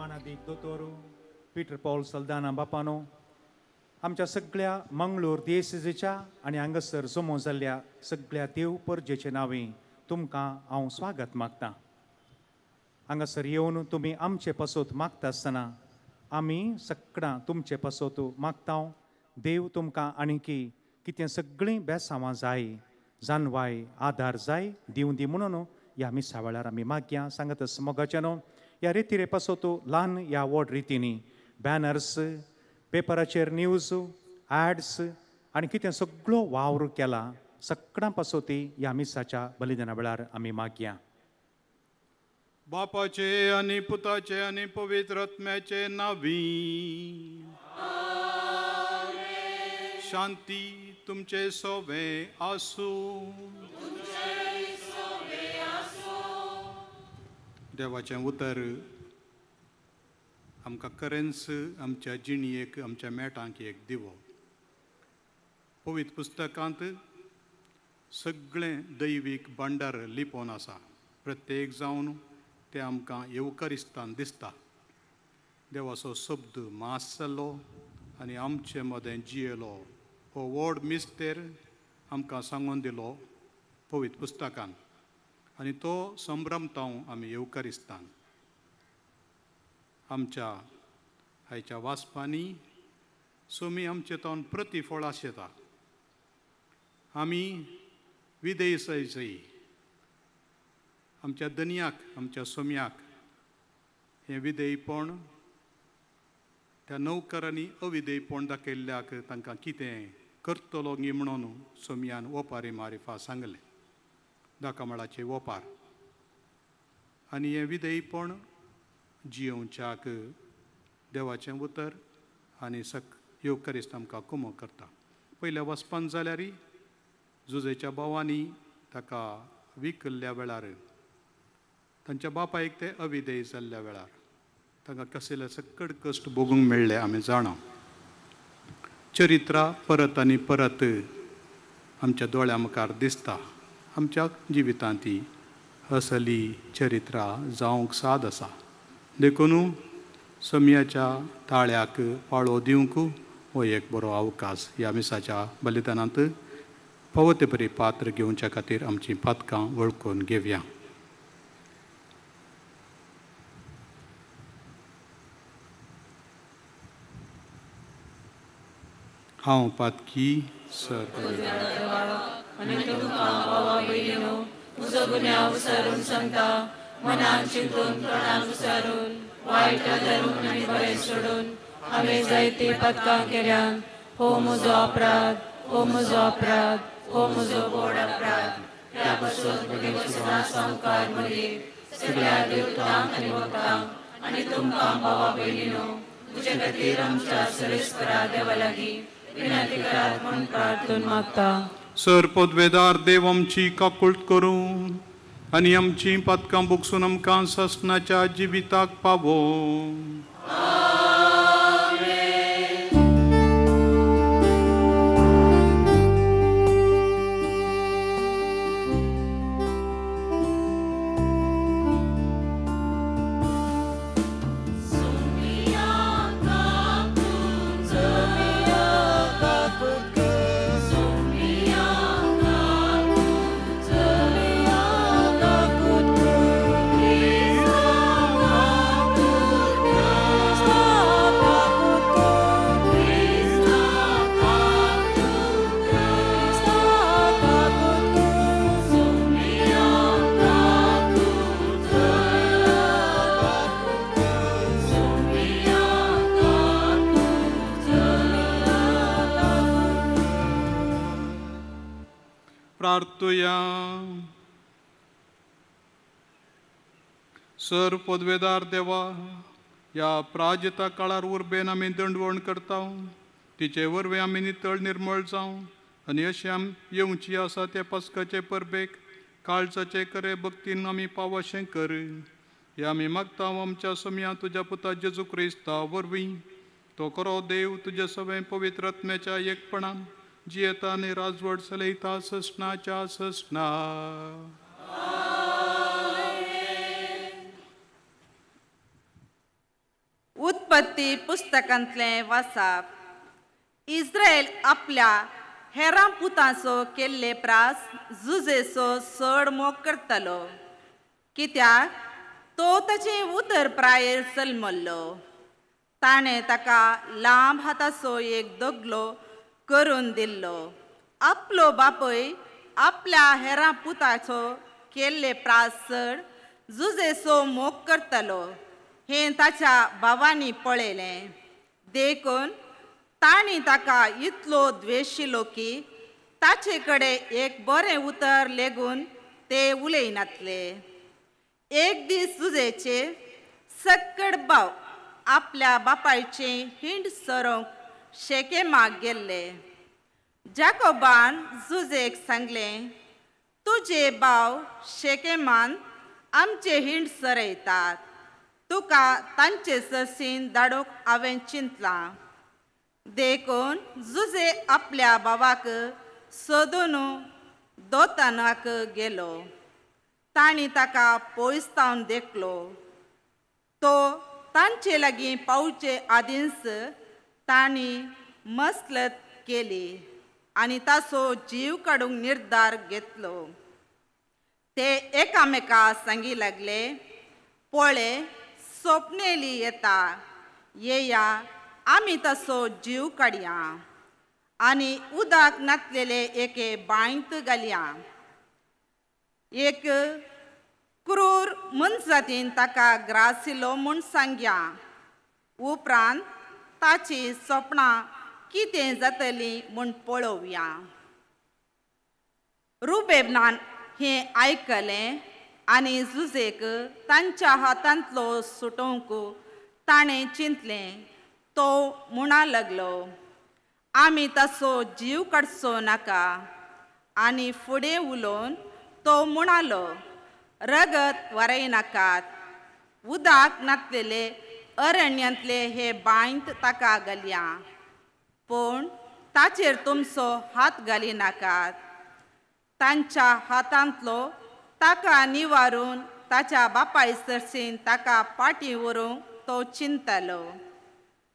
मानादीक दोतोर पिटर पॉल सल्दाना बापानो, आमच्या सगळ्या मंगळूर दिएसीसीच्या आनी हांगासर जमो जाल्ल्या सगळ्या देव परजेचे नांवे तुमकां हांव स्वागत मागतां. हांगासर येवन तुमी आमचे पासोत मागता आसतना आमी सगळां तुमचे पासोत मागता. देव तुमकां आनीकी कितें सगळीं बेसांवां जाय, जानवाय आदार जाय दिवं दी म्हणून ह्या मिसा वेळार आमी मागया. सांगत मोगाचे न्हू, ह्या रितीरे पासोत ल्हान ह्या व्हड रितींनी बॅनर्स, पेपराचेर न्यूज, ॲड्स आनी कितें सगळो वावर केला. सगळ्यां पासोत ह्या मिसाच्या बलिदाना वेळार आमी मागया. बापाचे आनी पुताचे आनी पवित्र आत्म्याचे नांवी. शांती तुमचे सोवे आसूं. देवाचें उतर आमकां खरेंच आमच्या जिणयेक, आमच्या मेटांक एक दिवो. पवित्र पुस्तकांत सगळें दैवीक भांडार लिपोवन आसा. प्रत्येक जावन तें आमकां येवकारिस्तान दिसता. देवाचो शब्द मास जाल्लो आनी आमचे मदें जियेलो हो व्हड मिस्तेर आमकां सांगून दिलो पवित्र पुस्तकान. आनी तो संभ्रमतांव आमी येवकारिस्तान. आमच्या आयच्या वाचपांनी सोमी आमचे तावन प्रतिफळ आसता. आमी विधेयसायचय आमच्या दनयाक, आमच्या सोम्याक हें विधेयपण त्या नौकरांनी अविधेयपण दाखयल्ल्याक तांकां कितें करतलो गी म्हणून सोम्यान ओपारी मारिफा सांगलें, दाकामळाचे ओपार. आनी हें विधेयपण जियोवच्याक देवाचें उतर आनी येवकारिस्त आमकां कुमो करता. पयल्या वचपान जाल्यार जुजेच्या भावांनी ताका विकल्ल्या वेळार, तांच्या बापायक ते अविधेय जाल्ल्या वेळार तांकां कसले सकड कश्ट भोगूंक मेळ्ळे आमी जाणा. चरित्रां परत आनी परत आमच्या दोळ्या मुखार दिसता. आमच्या जिवितांत ती असली चरित्रां जावंक साद आसा. देखून सोम्याच्या ताळ्याक पाळो दिवंक हो एक बरो अवकाश. ह्या मिसाच्या बलिदानांत पवते बरी पात्र घेवच्या खातीर आमची पातकां वळखून घेवया. हांव पातकी सर म्हजो गुन्यांव विसरून सांगता. मनान चिंतून प्राणाक विसरून वायट धरून आनी बरें सोडून हांवें जायती पातकां केल्यान. हो म्हजो अपराध, हो म्हजो अपराध, हो म्हजो व्हड अपराध. ह्या पासून मुगे संवकार मदीं सगळ्या देवतांक आनी भक्तांक आनी तुमकां भावा भयणीनो तुजे खातीर आमच्या सर्वेस्परा देवा लागीं विनंती करात म्हूण प्रार्थून मागता. सर पदवेदार देव आमची काकुळट करून आनी आमची पातकां बुगसून आमकां ससनाच्या जिविताक पावो. प्रार्थुया. सर पदवेदार देवा, ह्या प्राजता काळार उर्बेन आमी दंडवण करता. तिचे वरवें आमी नितळ निर्मळ जावं आनी अशें आमी येवची आसा ते पास्काचे परबेक काळजाचे खरे भक्तीन आमी पावशें कर. हे आमी मागता आमच्या सोम्या तुज्या पुता जेजू क्रिस्ता वरवीं. तो खरो देव तुजे सवें पवित्र आत्म्याच्या एकपणान जियेता आनी राजवट चलयता ससनाच्या ससना. उत्पत्ती पुस्तकांतलें वाचप। इस्रायल आपल्या हेरां पुतांचो केल्ले प्रास जुजेचो चड मोग करतलो, कित्याक तो ताचे उदर प्रायेर चलमल्लो। ताणें ताका लांब हाताचो एक दोगलो करून दिल्लो। आपलो बापूय आपल्या हेरां पुताचो केल्ले प्रास चड जुजेचो मोग करतलो हें ताच्या भावांनी पळयलें। देखून तांणी ताका इतलो द्वेशिलो की ताचे कडेन एक बरें उतर लेगून ते उलयनातले। एक दीस जुजेचे सक्कड भाव आपल्या बापायचे हिंड सरोंक शेकेमाक गेल्ले। जाकोबान जुजेक सांगलें, तुजे भाव शेकेमान आमचे हिंड सरयतात, तुका तांचे सरसीन धाडूंक हांवें चिंतलां। देखून जुजे आपल्या भावाक सोदून दोतानाक गेलो। तांणी ताका पयसतावन देखलो। तो तांचे लागीं पावचे आदींच तांणी मसलत केली आनी ताचो जीव काडूंक निर्धार घेतलो। ते एकामेका सांगी लागले, पळय, सोपनेली येता, येया आमी ताचो जीव काडया आनी उदक नातलेले एके बांयत घालया। एक क्रूर मनशातीन ताका ग्रासिलो म्हूण सांगया, उपरांत ताची सपनां कितें जातलीं म्हूण पळोवया। रुबेनान हें आयकलें आनी जुजेक तांच्या हातांतलो सुटोवंक ताणें चिंतलें। तो म्हणा लागलो, आमी ताचो जीव काडचो नाका। आनी फुडें उलोवन तो म्हणालो, रगत वारयनाकात, उदक नातलेले अरण्यांतले हे बांयत ताका घालया, पूण ताचेर तुमचो हात घालिनाकात। तांच्या हातांतलो ताका निवारून ताच्या बापाय सरसीन ताका पाटी व्हरूंक तो चिंतलो।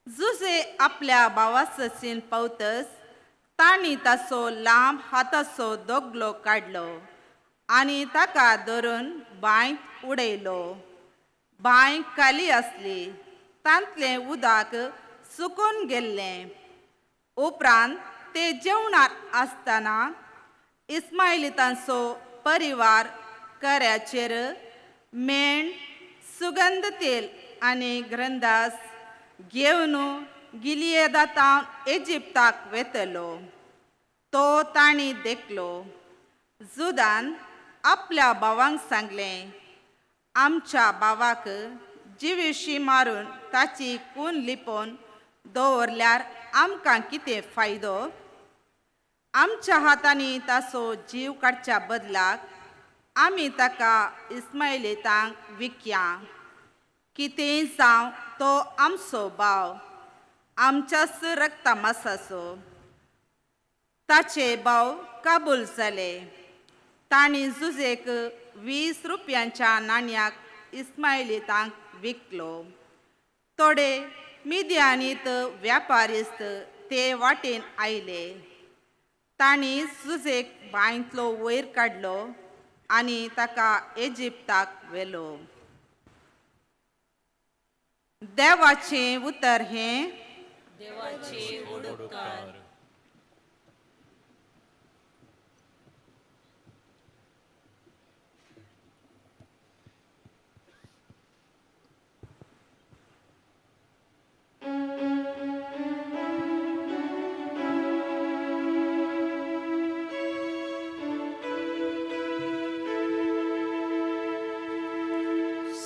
जुजे आपल्या भावा सरसीन पावतच तांणी ताचो लांब हाताचो दोगलो काडलो आनी ताका धरून बांयत उडयलो। बांय खाली आसली, तांतलें उदक सुकून गेल्लें। उपरांत ते जेवणार आसतना इस्माइलितांचो परिवार कर्याचेर मेण, सुगंध तेल आनी ग्रंदास घेवन गिलियदांतावन इजिप्ताक वेतलो। तो तांणी देखलो। जुदान आपल्या भावांक सांगलें, आमच्या भावाक जिवीशी मारून ताची खून लिपोवन दवरल्यार आमकां कितें फायदो? आमच्या हातांनी ताचो जीव काडच्या बदलाक आमी ताका इस्माइलितांक विकया। कितेंय जावं तो आमचो भाव, आमच्याच रक्ता मासाचो। ताचे भाव काबूल जाले। तांणी जुजेक 20 रुपयांच्या नाण्याक इस्माइलितांक विकलो। थोडे मिद्यानीत व्यापारीस्त ते वाटेन आयले। तांणी जुजेक बांयतलो वयर काडलो आनी ताका इजिप्ताक व्हेलो। देवाचें उतर हें, देवाची उडोवकार।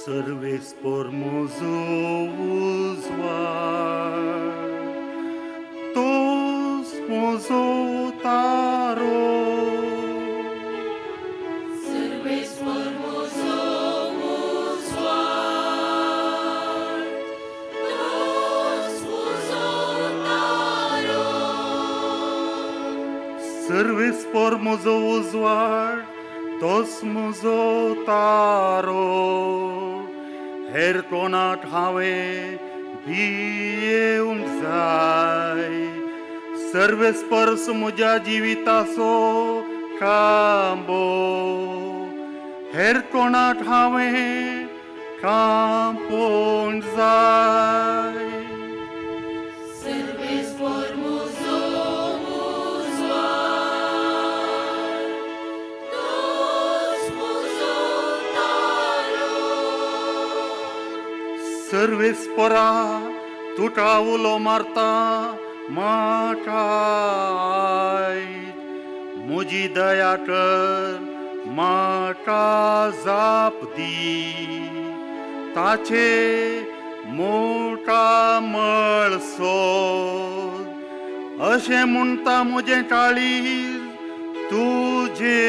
Servis por uzvar, tos taro. Servis por uzvar, tos taro. Servis por uzvar, tos taro. Her tonat hawe ही येऊन जाय सर्वेस्परस म्हज्या जिविताचो कांबो हेर कोणाक हांवें कांपोवन जाय सर्वेस्परा तुटा उलो मारता म्हाका म्हजी दया कर म्हाका जाप दी ताचे मोठा मळ सोद अशें म्हणटा म्हजें काळीज तुजे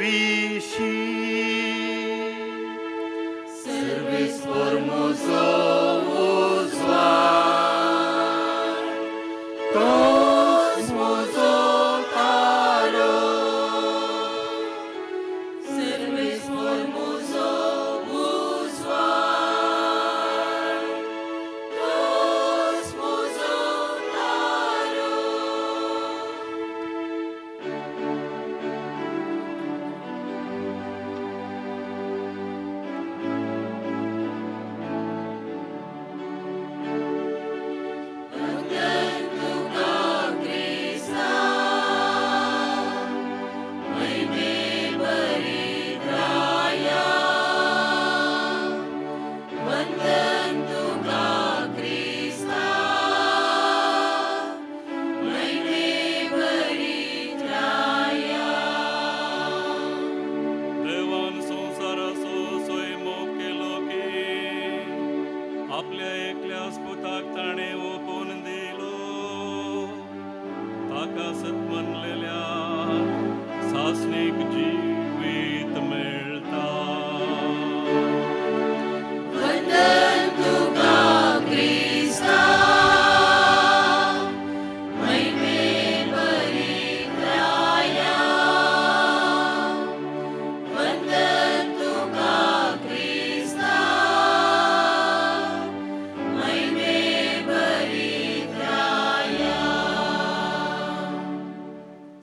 विशीं सर्वेस्पर म्हजो उजवाड तोच म्हजो तारो सर्वेस्पर म्हजो उजवाड तोच म्हजो तारो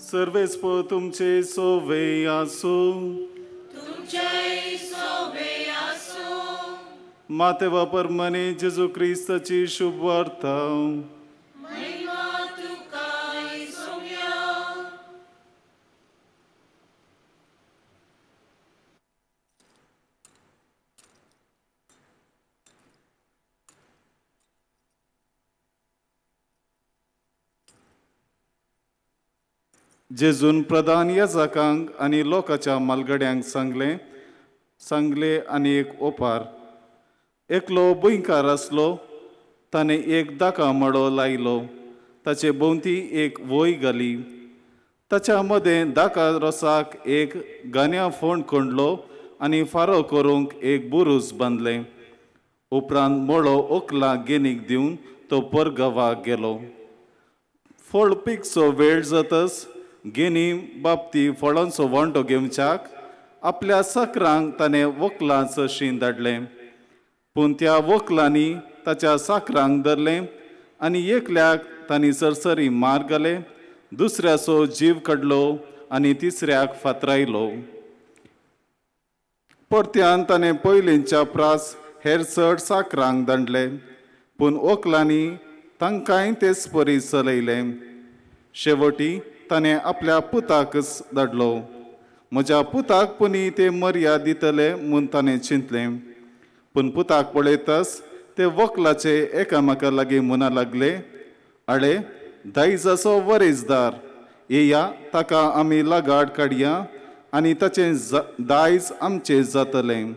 सर्वेस्पर तुमचे सोवे आसो माते वापर मने जेजू क्रिस्ताची शुभ वार्ता जेजून प्रधान याजकांक आनी लोकांच्या मालगड्यांक सांगले आनी एक ओपार एकलो भुंयकार आसलो ताणें एक दाका मळो लायलो ताचे भोंवती एक वोय घाली ताच्या मदें दाका रोसाक एक गान्या फोंड कोंडलो आनी फारो करूंक एक बुरूस बांदलें उपरांत मळो ओकला गेनीक दिवन तो परगांवाक गेलो फोळपिकचो वेळ जातच गेनी बाबती फळांचो वांटो घेवच्याक आपल्या साकरांक ताणें व्हंकलांच शीं धाडलें पूण त्या व्हंकलांनी ताच्या साकरांक धरलें आनी एकल्याक तांणी सरसरी मार घाले दुसऱ्याचो जीव काडलो आनी तिसऱ्याक फातरायलो परत्यान ताणें पयलींच्या प्रास हेर चड साकरांक धाडले पूण व्हंकलांनी तांकांय तेच परी चलयले शेवटी ताणें आपल्या पुताकच धाडलो म्हज्या पुताक पुनी ते मर्याद दितले म्हूण ताणें चिंतलें पूण पुताक पळयतच ते व्हंकलाचे एकामेका लागीं म्हणा लागले आळे दायजाचो वरेजदार येया ताका आमी लागाड काडया आनी ताचें दायज आमचें जातलें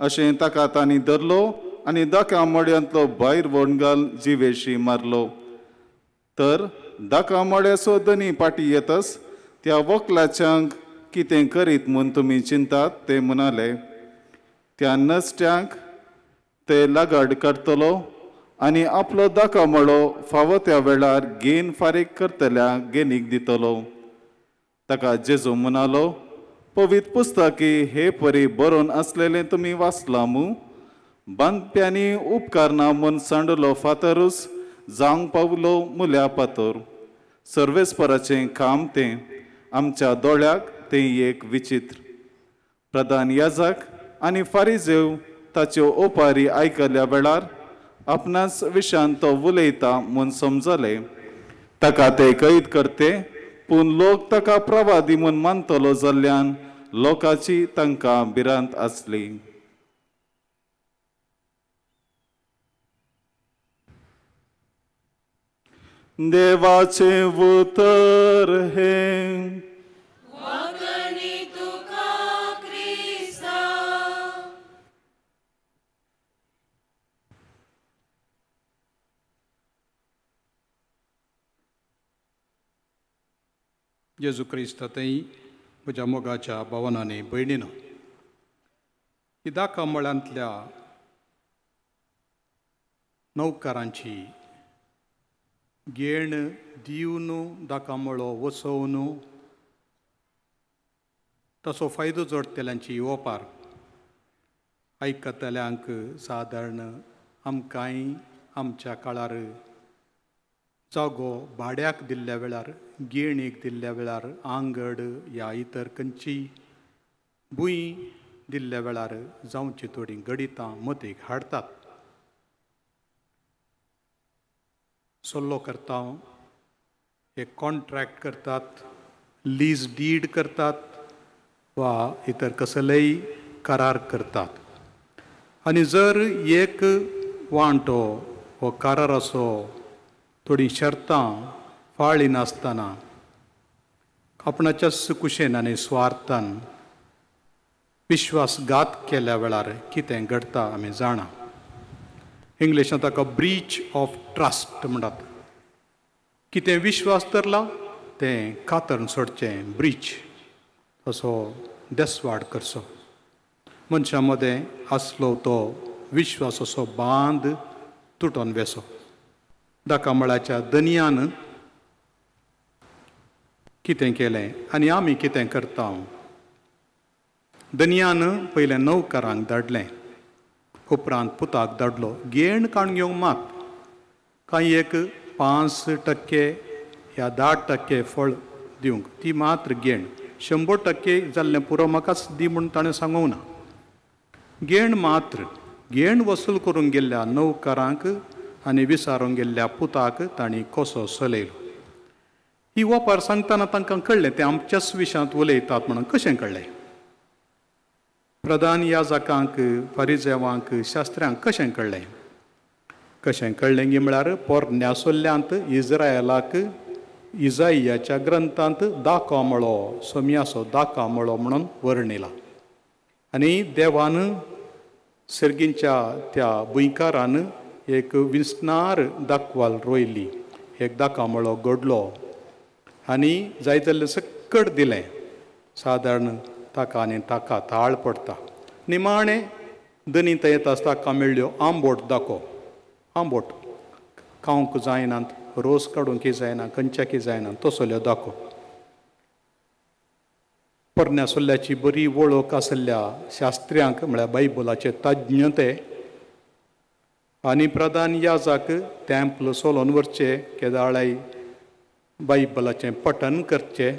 अशें ताका तांणी धरलो आनी दाका मड्यांतलो भायर व्हरून घाल जिवेशी मारलो तर दाका मड्याचो धनी पाटी येतच त्या व्हंकलाच्यांक कितें करीत म्हूण तुमी चिंतात ते म्हणाले त्या नसट्यांक ते लागाड काडतलो आनी आपलो दाका मळो फावो त्या वेळार गेन फारीक करतल्या गेनीक दितलो ताका जेजू म्हणालो पवित्र पुस्तकी हे परी बरोवन आसलेलें तुमी वाचलां मू बांदप्यांनी उपकारना म्हूण सांडलो फातरूच जावंक पावलो मुल्या पातोर. सर्वेस्पराचें काम तें आमच्या दोळ्याक तें एक विचित्र. प्रधान याजक आनी फारिजेव ताच्यो ओपारी आयकल्या वेळार आपणाच विशान तो उलयता म्हूण समजले. ताका ते कैद करते, पूण लोक ताका प्रवादी म्हूण मानतलो जाल्ल्यान लोकांची तांकां भिरांत आसली. देवाचे उतर हे वाकणी तुका क्रिस्ता. जेजू क्रिस्तांतय म्हज्या मोगाच्या भावनांनी भयणीनो, ही दाकामळांतल्या नौकारांची घेण दिवन दाकामळो वसोवन तसो फायदो जोडटल्यांची ओपार आयकतल्यांक सादारण आमकांय आमच्या काळार जागो भाड्याक दिल्ल्या वेळार, घेणीक दिल्ल्या वेळार, आंगड या इतर खंयची भूंय दिल्ल्या वेळार जावची थोडी गडितां मतीक हाडतात. सल्लो करता, एक कॉन्ट्रॅक्ट करतात, लीज डीड करतात वा इतर कसलेय करार करतात. आनी जर एक वांटो हो कराराचो थोडी शर्तां पाळ्ळी नासतना आपणाच्याच कुशेन आनी स्वार्थान विश्वासघात केल्या वेळार कितें घडटा आमी जाणा. इंग्लिशांत ताका ब्रीच ऑफ ट्रस्ट म्हणटात. कितें विश्वास धरला तें कातरून सोडचें, ब्रीच असो देसवाड करचो. मनशा मदें आसलो तो विश्वासाचो बांद तुटोन वेसो. दाकामळाच्या दनयान कितें केलें आनी आमी कितें करता. दनयान पयलें नौकारांक धाडलें, उपरांत पुताक धाडलो घेण काडून घेवंक मात. कांय एक 5% या 10% फळ दिवंक, ती मात्र घेण. 100% जाल्लें पुरो म्हाकाच दी म्हूण ताणें सांगूंक ना. घेण मात्र, घेण वसूल करून गेल्ल्या नौकारांक आनी विचारूंक गेल्ल्या पुताक तांणी कसो चलयलो. ही ओपार सांगतना तांकां कळ्ळें ते आमच्याच विशयांत उलयतात म्हणून. कशें कळ्ळें? प्रधान याजकांक, फारिजेवांक, शास्त्र्यांक कशें कळ्ळें? कशें कळ्ळें गी म्हळ्यार पोरन्यासोल्ल्यांत इज्रायलाक इजाइयाच्या ग्रंथांत दाकामळो, सोम्याचो दाकामळो म्हणून वर्णिला. आनी देवान सर्गींच्या त्या भुंयकारान एक विस्नार दाखवाल रोयली. एक दाकामळो घडलो आनी जाय जाल्लें सकट दिलें. सादारण ताका आनी ताका ताळ पडटा. निमाणें दनीत येता आसता ताका मेळ्ळ्यो आंबोट दाखो. आंबोट खावंक जायनात, रोस काडूंक जायना, खंयच्याकी जायना, तसल्यो दाखो. पोरन्यासोल्ल्याची बरी वळख आसल्या शास्त्र्यांक म्हळ्यार बायबलाचे तज्ञ ते आनी प्रधान याजक टॅम्पल सोलोन व्हरचे, केदाळाय बायबलाचें पठन करचें.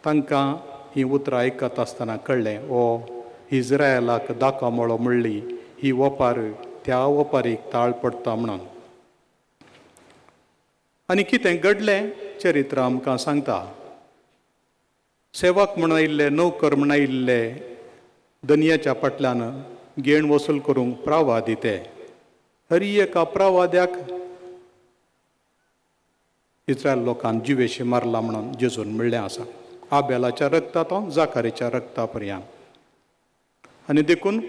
तांकां ही उतरां आयकत आसतना कळ्ळें ओ इज्रायलाक दाकामळो म्हणली ही ओपार त्या ओपारीक ताळ पडटा म्हणून. आनी कितें घडलें चरित्र आमकां सांगता. सेवक म्हण आयिल्ले, नौकर म्हण आयिल्ले दनयाच्या फाटल्यान घेण वसूल करूंक प्रावा दिते. हरी एका प्रावाद्याक इस्रायल लोकांन जिवेशी मारला म्हणून जेजून म्हणलें आसा. आबेलाच्या रक्तांत जाकारेच्या रक्ता पर्यंत. आनी देखून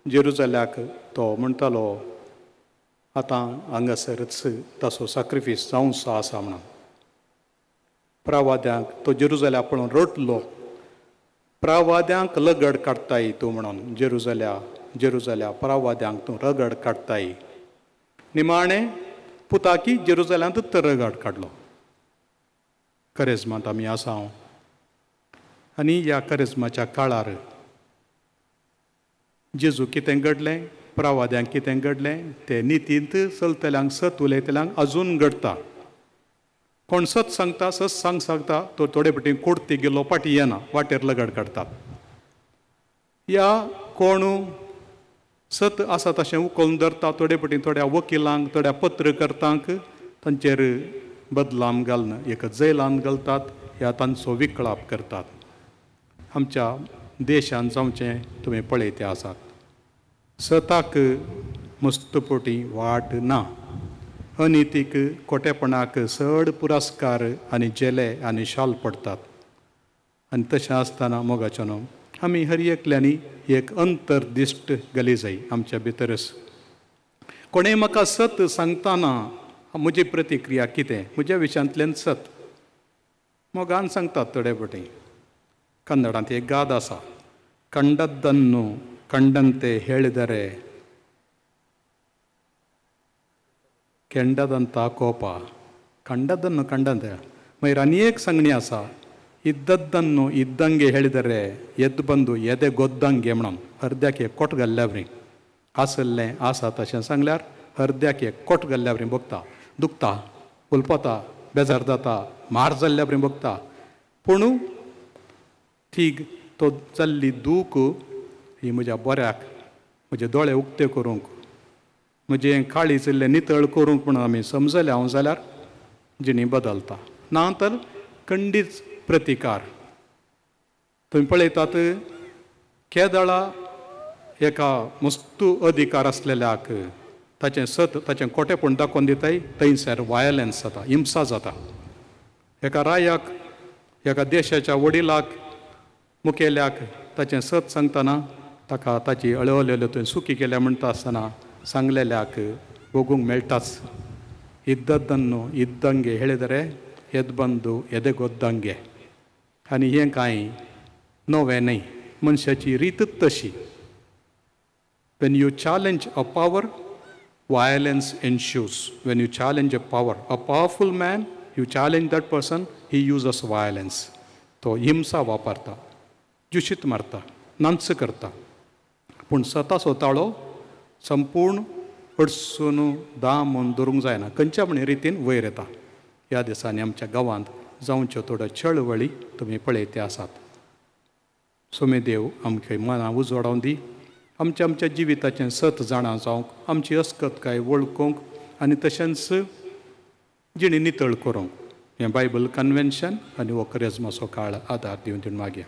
जेरुजल्याक तो म्हणटालो आतां हांगासरच ताचो सॅक्रिफीस जावचो आसा म्हणून. प्रावाद्यांक तो जेरुजल्या पळोवन रडलो. प्रावाद्यांक लगड काडटाय तूं म्हणून. जेरुजल्या प्रावाद्यांक तूं रगड काडटाय. निमाणें पुताकी जेरुजल्यांत तर रगड काडलो. करेजमांत आमी आसा. आनी ह्या करेजमाच्या काळार जेजू कितें घडलें प्रवाद्यांक कितें घडलें तें नितींत चलतल्यांक सत उलयतल्यांक अजून घडटा. कोण सत सांगता सत सांगता तो थोडे फावटी कोर्टी गेलो पाटी येना वाटेर लगड काडटात. या कोण सत आसा तशें उखलून धरता थोडे फावटी थोड्या वकिलांक थोड्या पत्रकर्त्यांक तांचेर बदलाम घालून एक जैलांत घालतात. ह्या तांचो विकळाप करतात. आमच्या देशांत जावचें तुमी पळयते आसात. सताक मस्तपोटी वाट ना. अनितीक खोटेपणाक चड पुरस्कार आनी जेले आनी शाल पडटात. आनी तशें आसतना मोगाचें न्हू आमी हर एकल्यांनी एक अंतरदिश्ट घाली जाय आमच्या भितरच. कोणें म्हाका सत सांगतना म्हजी प्रतिक्रिया कितें म्हज्या विशयांतल्यान सत मोगान सांगतात. थोडे फावटी कन्नडांत एक गाद आसा, कंडದ್ದನ್ನು ಕಂಡಂತೆ ಹೇಳಿದರೆ ಕೆಂಡದಂಥ ಕೋಪ. ಕಂಡದ್ದನ್ನು ಕಂಡಂತೆ ಮೈರ್ ಅನೇಕ ಸಂಗಣಿ ಆಸಾ. ಇದ್ದದ್ದನ್ನು ಇದ್ದಂಗೆ ಹೇಳಿದರೆ ಎದ್ದು ಬಂದು ಎದೆ ಗೊದ್ದಂಗೆ म्हणून अर्द्याक एक कोट घाल्ल्यावरी आसल्लें आसा तशें सांगल्यार अर्द्याक एक कोट घाल्ल्यावरी बगता. दुखता, उलपता, बेजार जाता, मार जाल्ल्यावरी बगता. पूण ती तो जाल्ली दूख ही म्हज्या बऱ्याक म्हजे दोळे उक्ते करूंक म्हजें काळीज इल्लें नितळ करूंक म्हणून आमी समजले हांव जाल्यार जिणी बदलता. ना तर खंडीत प्रतिकार. तुमी पळयतात केदळा एका मस्तू अधिकार आसलेल्याक ताचें सत ताचें खोटेपण दाखोवन दिताय थंयसर वायलन्स जाता, हिंसा जाता. एका रायाक एका देशाच्या वडिलाक मुखेल्याक ताचें सत सांगतना ताका ताची अळवलेल्यो थंय सुखी केल्या म्हणटा आसतना सांगलेल्याक भोगूंक मेळटाच. इद्दದ್ದನ್ನು ಇದ್ದಂಗೆ ಹೇಳಿದರೆ ಎದ್ದು ಬಂದು ಎದೆಗೊದ್ದಂಗೆ. आनी हें कांय नवें न्हय. मनशाची रीतच तशी. When you challenge a power, violence ensues. When you challenge a power, a powerful man, you challenge that person, he uses violence. तो हिंसा वापरता, जुशीत मारता, नांच करता. पूण स्वता स्वताळो संपूर्ण अडसून दामून दवरूंक जायना. खंयच्या म्हणे रितीन वयर येता. ह्या दिसांनी आमच्या गांवांत जावच्यो थोड्यो चळवळी तुमी पळयते आसात. सोमे देव आमकां मनां उजवाडावन दी. आमच्या आमच्या जिविताचें सत जाणां जावंक आमची अस्कतकाय वळखूंक आनी तशेंच जिणी नितळ करूंक हें बायबल कन्वेन्शन आनी हो क्रिस्मसाचो काळ आदार दिवन दिवन मागया.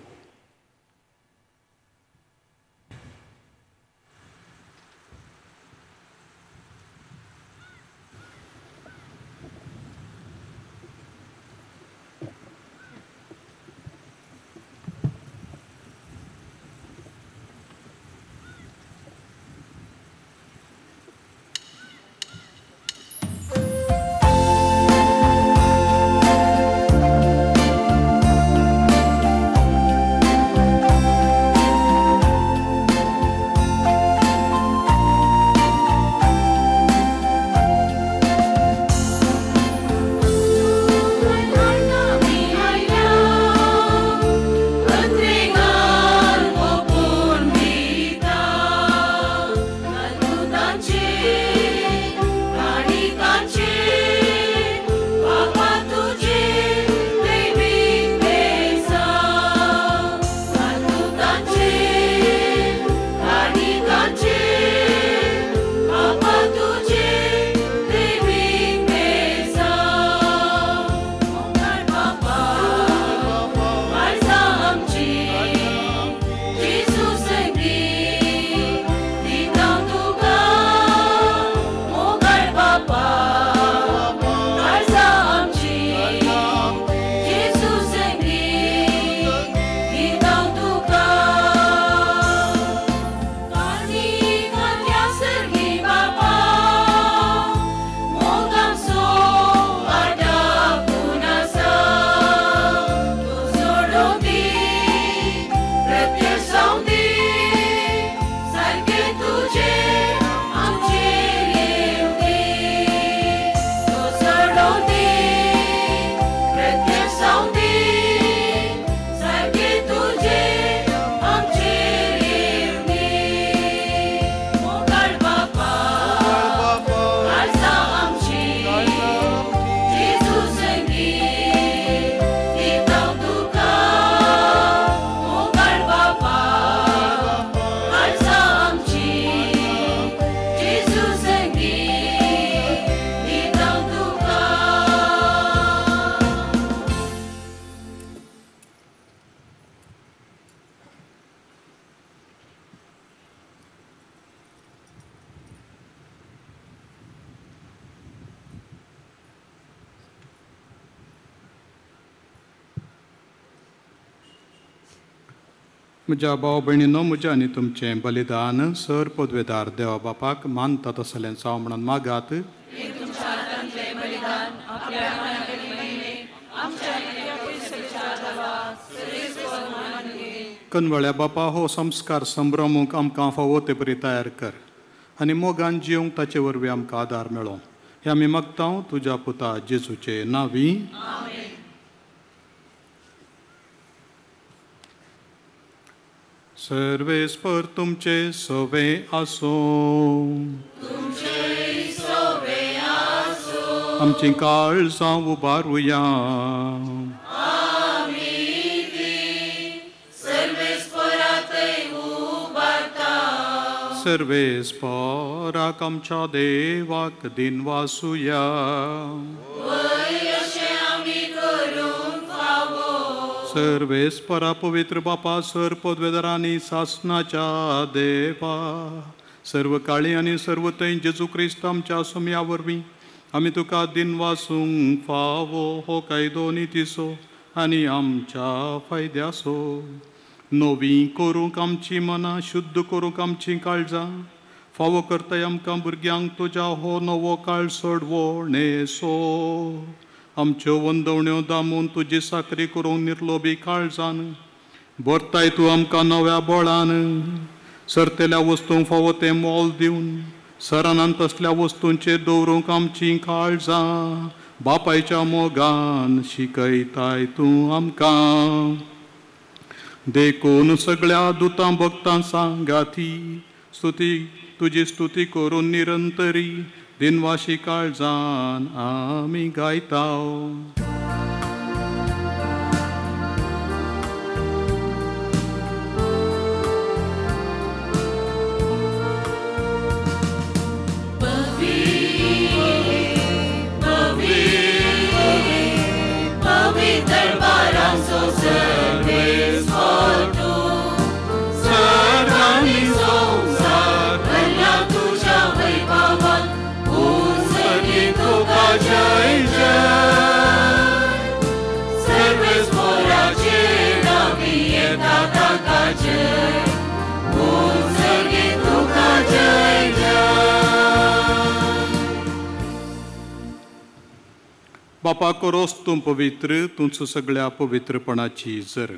म्हज्या भाव भयणीनो, म्हजें आनी तुमचें बलिदान सर पदवेदार देवा बापाक मानता तसलें जावं म्हणून मागात. कनवळ्या बापा, हो संस्कार संभ्रमूंक आमकां फावो ते परी तयार कर आनी मोगान जिवंक ताचे वरवीं आमकां आदार मेळो. हें आमी मागता तुज्या पुता जेजूचे नांवी. सर्वेस्पर तुमचे सवे आसो. आमची काळजां उबारुया. सर्वेस्पराक आमच्या देवाक दिन वासुया. सर्वेस्परा पवित्र बापा, सर पदवेदारांनी सासनाच्या देवा, सर्व काळी आनी सर्व थंय जेजू क्रिस्त आमच्या सोम्या वरवीं आमी तुका दिन वासूंक फावो हो कायदो नितीसो आनी आमच्या फायद्यासो. नवी करूंक आमची मनां, शुद्ध करूंक आमची काळजां, फावो करताय आमकां भुरग्यांक तुज्या हो नवो काळ सोडवणेसो. आमच्यो वंदवण्यो दामून तुजी साकरी करूंक निर्लोभी काळजान भरताय तूं आमकां नव्या बळान. सरतेल्या वस्तूंक फावो तें मोल दिवन सरानान तसल्या वस्तूंचेर दवरूंक आमची काळजां बापायच्या मोगान शिकयताय तूं आमकां. देखून सगळ्या दुतां भक्तां सांगाती स्तुती तुजी स्तुती करून निरंतरी दिनवाशी काळजान आमी गायताव. बापा, करोस तूं पवित्र, तूंच सगळ्या पवित्रपणाची जर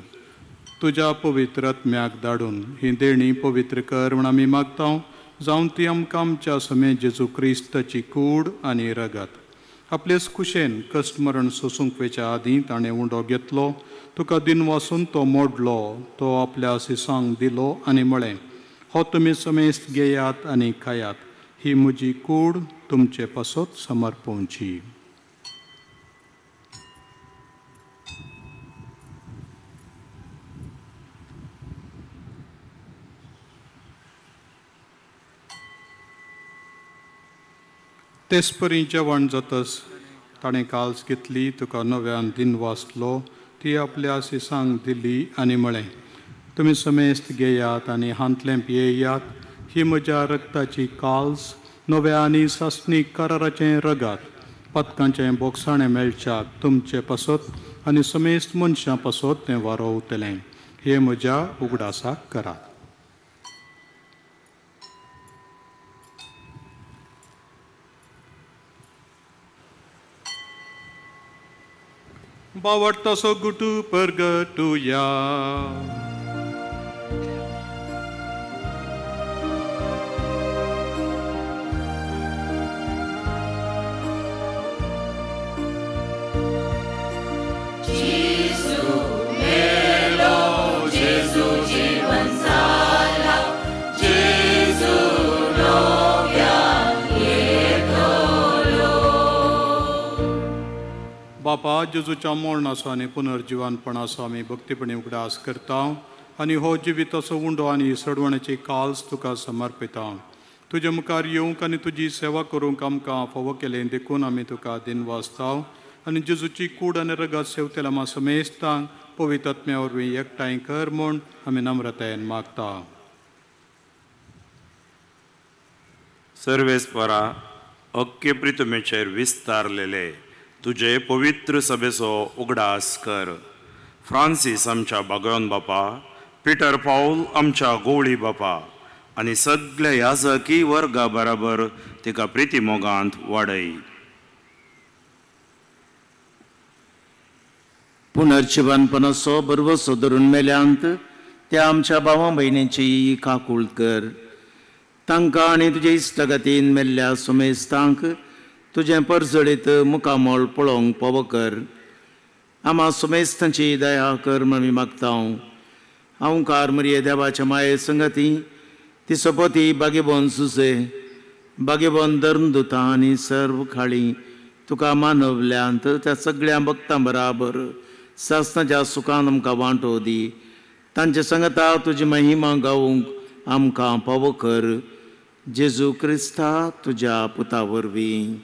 तुज्या पवित्र आत्म्याक धाडून ही देणी पवित्र कर म्हण आमी मागता. जावं ती आमकां आमच्या समेत जेजू क्रिस्ताची कूड आनी रगत आपलेच कुशेन कश्ट मरण सोसूंक वेच्या आदीं ताणें उंडो घेतलो, तुका दिन वासून तो मोडलो, तो आपल्या सिसांक दिलो आनी म्हळें, हो तुमी समेस्त घेयात आनी खायात, ही म्हजी कूड तुमचे पासत समर्पोवची. तेच परी जेवण जातस ताणें काल्स घेतली, तुका नव्यान दिन वाचलो, ती आपल्या सिसांक दिली आनी म्हळें, तुमी समेस्त घेयात आनी हांतलें पियेयात, ही म्हज्या रक्ताची काल्स, नव्या आनी सासणीक कराराचें रगत, पदकांचें बोगसाणें मेळच्याक तुमचे पासत आनी समेस्त मनशां पासत तें वारोवतलें. हे म्हज्या उगडासाक करात. बावडतासो गुटू परगटुया. बापा, जेजूच्या मरणाचो आनी पुनर्जिवानपणाचो आमी भक्तीपणी उगडास करता आनी हो जिविताचो उंडो आनी सडवण्याची काल्स तुका समर्पिता. तुजे मुखार येवंक आनी तुजी सेवा करूंक आमकां फावो केलें देखून आमी तुका दिन वाचता आनी जेजूची कूड आनी रगत सेवतेल आमा समेस्तांक पवित्र आत्म्या वरवीं एकठांय कर म्हूण आमी नम्रतायेन मागता. सर्वेस्परा, अख्खे प्रितमेचेर विस्तारलेले तुजे पवित्र सभेचो उगडास कर. फ्रांसीस आमच्या भगवान बापा, पिटर पाऊल आमच्या गोवळी बापा आनी सगळ्या याजकी वर्गा बराबर तिका प्रिती मोगांत वाडय. पुनर्जीवनपणाचो बरवसो धरून मेल्यांत त्या आमच्या भावा भयणीची काकूळ कर. तांकां आनी तुजे इश्टगतीन मेल्ल्या सुमेस्तांक तुजें परजळीत मुखामोळ पळोवंक फावो कर. आम्हा सुमेस्तांची दया कर म्हण मागता हांव कारमरिये देवाच्या माये संगती ती सोपती बागेबोन सुसे बागेबोन धर्मदुतां आनी सर्व खाळी तुका मानवल्यांत त्या सगळ्या भक्तां बराबर सासणाच्या सुखान आमकां वांटो दी. तांचे संगता तुजी महिमा गावूंक आमकां फावो कर. जेजू क्रिस्ता तुज्या पुता वरवीं.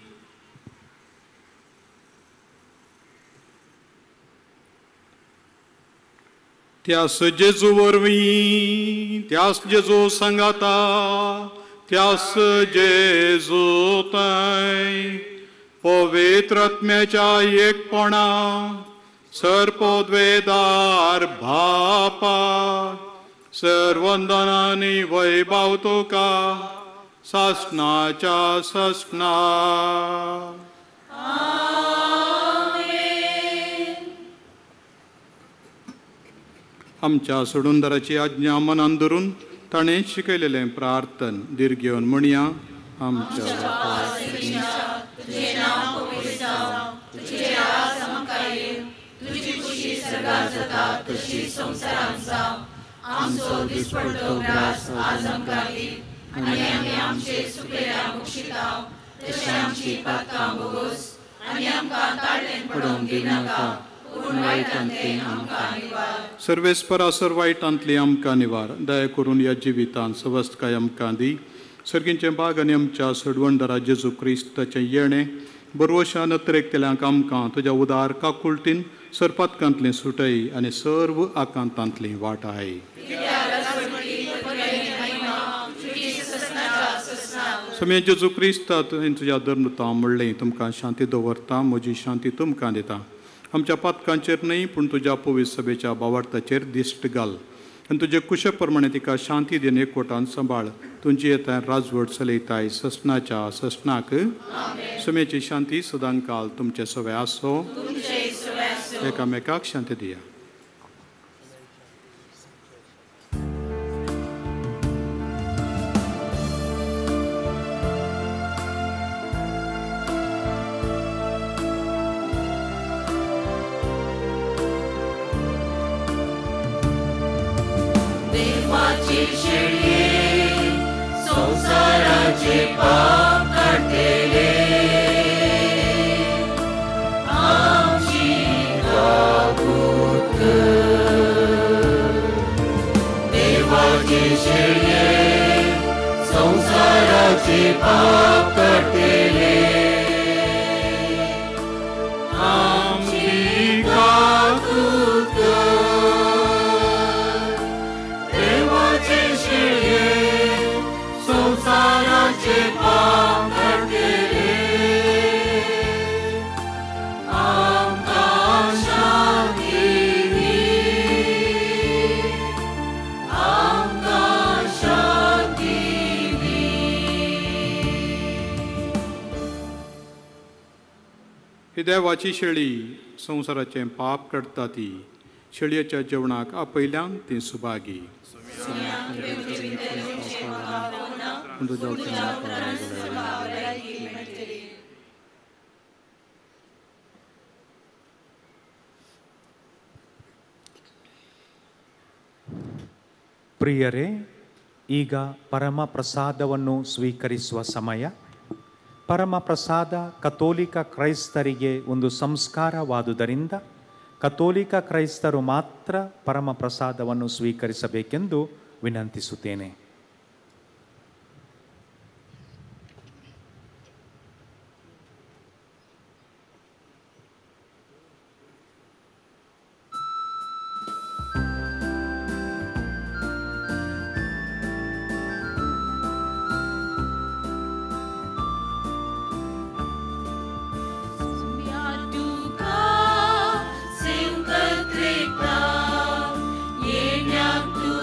त्यास जेजू वरवीं त्यास जेजू सांगाता त्यास जेजू ताय पवित्र आत्म्याच्या एकपणा सर्पोद्वेदार भापा सर्वंदनांनी वैभव तुका सासणाच्या ससना. आमच्या सोडूनदाराची आज्ञा मनान धरून ताणें शिकयलेलें प्रार्थन दीर घेवन म्हणया. आमच्या सर्वेस्परा सर्वायटांतली आमकां निवार. दया करून या जिवितांत सवस्त काय आमकां दी. सर्गींचे बाग आनी आमच्या सडवणदारा जेजू क्रिस्ताचें येणें बरवशा नत्रेकतेल्यांक आमकां तुज्या उदार काकुळटीन सरपातकांतली सुटय आनी सर्व आकांतांतली वाटाय. समे जेजू क्रिस्ता तुज्या धर्मता म्हणलें तुमकां शांती दवरता म्हजी शांती तुमकां दिता. आमच्या पातकांचेर न्हय पूण तुज्या पवित्र सभेच्या भावार्थाचेर दिश्ट घाल आनी तुजे कुशे प्रमाणे तिका शांती दिन एकवटान सांबाळ. तुमची येता राजवट चलयताय ससनाच्या ससनाक. समेची शांती सदां काल तुमचे सवे आसो. एकामेकाक शांती दिया. संसाराचे पाप काढलेले आमची काकूळ कर. देवाचे शेळये संसाराचे पाप काढलेले आमची काकूळ कर. देवाचे शेळये संसाराचे पाप काढलेले आमकां शांती दी. आमकां शांती दी. ही देवाची शेळी संसाराचें पाप काडटा ती. शेळयेच्या जेवणाक आपयल्यांक ती सुभागी. ಪ್ರಿಯರೇ, ಈಗ ಪರಮ ಪ್ರಸಾದವನ್ನು ಸ್ವೀಕರಿಸುವ ಸಮಯ. ಪರಮ ಪ್ರಸಾದ ಕಥೋಲಿಕ ಕ್ರೈಸ್ತರಿಗೆ ಒಂದು ಸಂಸ್ಕಾರವಾದುದರಿಂದ ಕಥೋಲಿಕ ಕ್ರೈಸ್ತರು ಮಾತ್ರ ಪರಮ ಪ್ರಸಾದವನ್ನು ಸ್ವೀಕರಿಸಬೇಕೆಂದು ವಿನಂತಿಸುತ್ತೇನೆ. Yenyang tu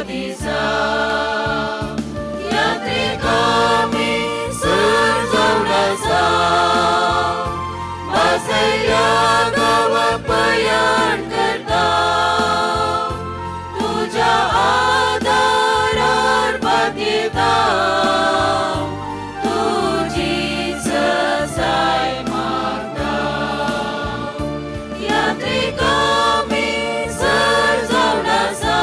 दिसा यात्रेकामी सर जाऊन आसा वासयल्या गावा पयाण करता तुझ्या आदारार बाध्यता तुझीच साय मागता यात्रेकामी सर जाऊन आसा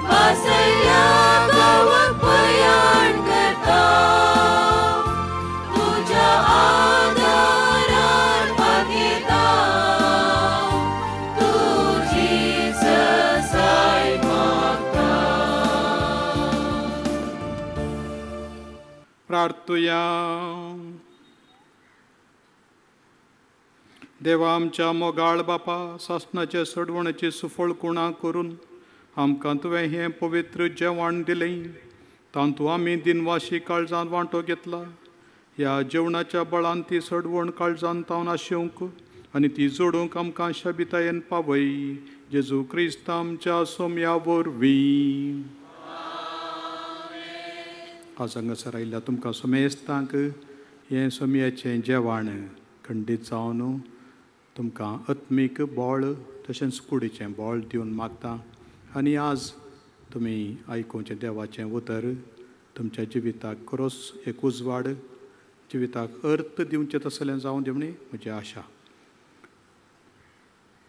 वासयल्या गावाक पयाण करता तुझ्या आदारार बाध्यता तुझीच साय मागता. प्रार्थुया. देवा आमच्या मोगाळ बापा सासणाचे सडवणाची सुफळकुणां करून आमकां तुवें हें पवित्र जेवण दिलें तातूंत आमी दिनवाशी काळजांत वांटो घेतला. ह्या जेवणाच्या बळान ती सडवण काळजांत तावन आशेवंक आनी ती जोडूंक आमकां शाबितायेन पावय जेजू क्रिस्त आमच्या सोम्या वरवीं. आज हांगासर आयिल्ल्या तुमकां सोमेस्तांक हें सोमयाचें जेवण खंडीत जावन तुमकां आत्मीक बळ तशेंच कुडीचें बळ दिवन मागता आनी आज तुमी आयकुचें देवाचें उतर तुमच्या जिविताक खरोच एक उजवाड जिविताक अर्थ दिवचें तसलें जावं दी म्हणी म्हजी आशा.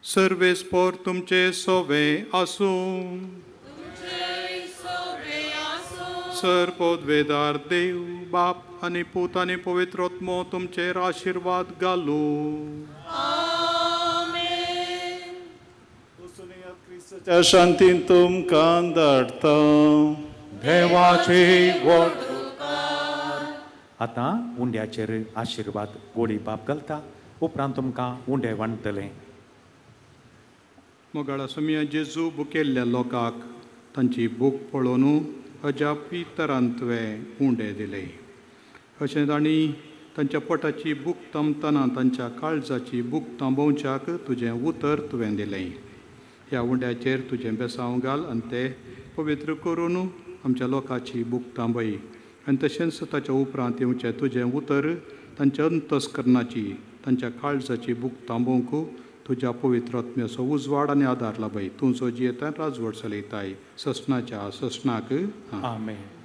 सर्वेस्पोर तुमचे सोवे आसूं सर्पोद्वेदार देव बाप आनी पूत आनी पवित्रोत्मो तुमचेर आशिर्वाद घालू. च्या शांतीन तुमकां धाडटा. देवाची वट आतां उंड्याचेर आशिर्वाद गोडी बाप घालता उपरांत तुमकां उंडे वांटतलें. मोगाळा सोमया जेजू बुकेल्ल्या लोकांक तांची बूक पळोवन अजापी तरान तुवें उंडे दिले. अशें तांणी तांच्या पोटाची बूक थांबतना तांच्या काळजाची बूक थांबोवच्याक तुजें उतर तुवें दिलें. ह्या उंड्याचेर तुजें बेसांव घाल आनी तें पवित्र करून आमच्या लोकांची बूक थांबय आनी तशेंच ताच्या उपरांत येवचें तुजें उतर तांच्या अंतस्करणाची तांच्या काळजाची बूक थांबोवंक तुज्या पवित्र आत्म्याचो उजवाड आनी आदार लाभय. तूं जो जियेता राजवट चलयताय ससनाच्या ससनाक. आमेन.